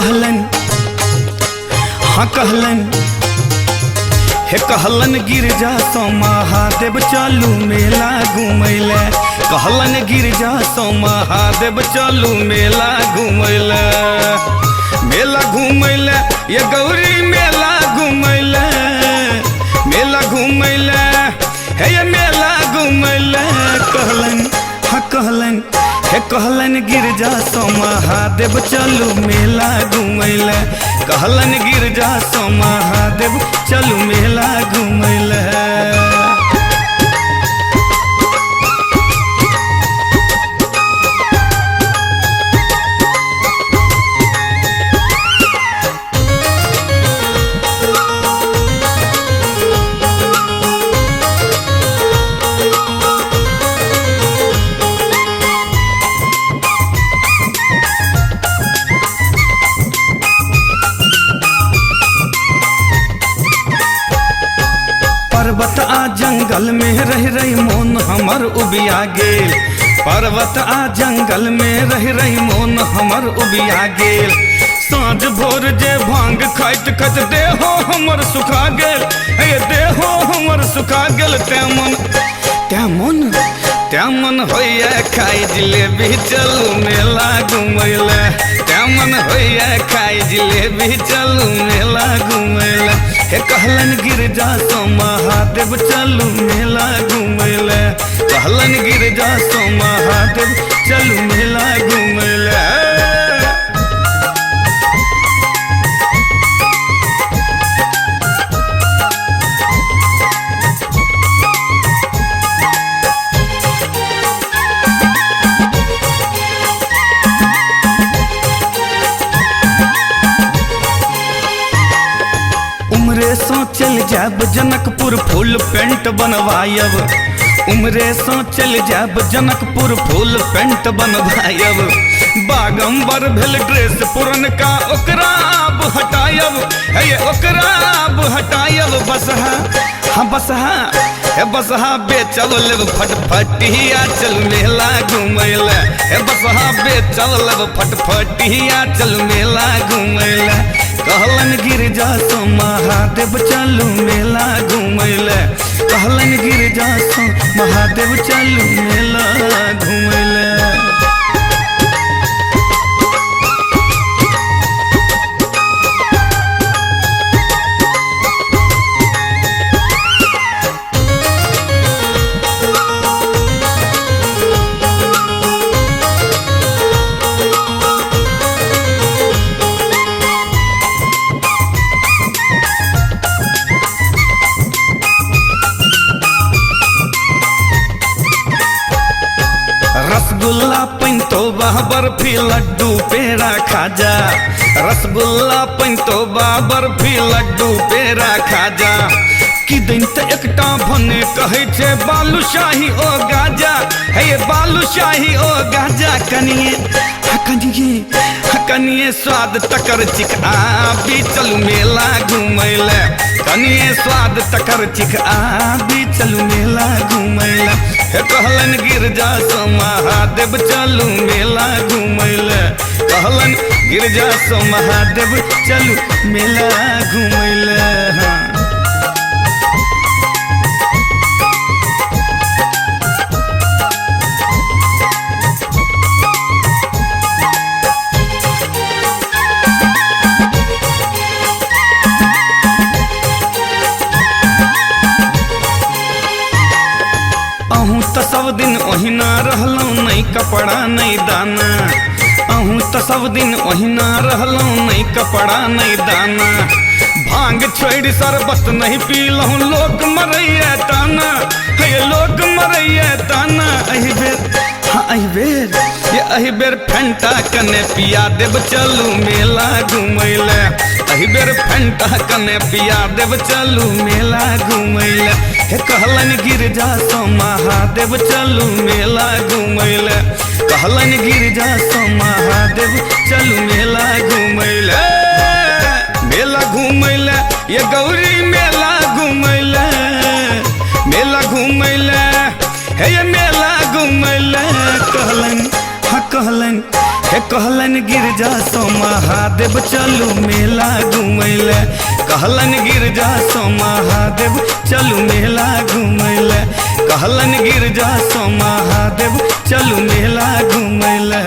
कहलन हाँ कहलन हे कहलन गिरजा सो महादेव चलू मेला घूमैले। कहलन गिरजा सो महादेव चलू मेला घूमैले। मेला घूमैले ये गौरी मेला घूमैले। मेला घूमैले हे ये मेला घूमैले। कहलन हाँ कहलन हे कहलन गिरजा सो महादेव चलू मेला घूमैले। कहलन गिरजा सो महादेव चलू मेला घूमैले। पर्वत आ जंगल में रह रही मोन हमर उबिया गेल। पर्वत आ जंगल में रह रही मोन हमर उबिया गेल। साँझ भोर जे भांग खाइत खत देहो हमर सुखा गेल। हे देहो हमर सुखा गेल। त्यामन होइए खाई जिलेबी चलू मेला घूमैले। त्यामन होइए खाई जिलेबी चलू मेला घूमैले। हे कहलन गिरजा सो महादेव चलू मेला घूमैले। कहलन गिरजा सो महादेव चलू मेला घूमैले। उमरे सो चल जाब जनकपुर फूल पेंट बनवायब। उमरे सो चल जाब जनकपुर फूल पेंट बनवायब। बागंबर भेल ड्रेस पुरन का ओकरा अब हटायब। हे ओकरा अब हटायब। बसहा हाँ बसहा हे बसहा बेचब लेब फटफटिया चल मेला घूमैले। हे बसहा बेचब लेब फटफटिया चल मेला घूमैले। कहलन गिरजा सो महादेव चलू मेला घूमैले। कहलन गिरजा सो महादेव चलू मेला घूमैले। रसगुल्ला पंतोबा बर्फी लड्डू पेड़ा खाजा। रसगुल्ला पंतोबा बर्फी लड्डू पेड़ा खाजा। कि दिन त एकटा भने कहै छै बालूशाही ओ गाजा। हे बालूशाही ओ गाजा। कनिए स्वाद तकर चिखा भी चलू मेला घूमैले। कनिए स्वाद तकर चिखा भी चलू मेला घूमैले। हे कहलन गिरजा सो महादेव चलू मेला घूमैले। कहलन गिरजा सो महादेव चलू मेला घूमैले। अहूँ तो सब दिन ओहिना रहलौं नहीं कपड़ा नहीं दाना। अहूँ तो सब दिन ओहिना रहलौं नहीं कपड़ा नहीं दाना। भांग छोड़ शरबत नहीं पीलहूँ लोग मरैया ताना। हे लोग मरैया ताना। अही बेर फंटा कने पिया देव चलू मेला घूमैले। अही बेर फंटा कने पिया देव चलू मेला घूमैले। हे कहलन गिरजा सो महादेव चलू मेला घूमैले। कहलन गिरजा सो महादेव चलू मेला घूमैले। मेला घूमैले ये गौरी मेला घूमैले। मेला घूमैले हे ये मेला घूमैले। कहलन कहलन हे कहलन गिरजा सो महादेव चलू मेला घूमैले। कहलन गिरजा सो महादेव चलू मेला घूमैले। कहलन गिरजा सो महादेव चलू मेला घूमैले।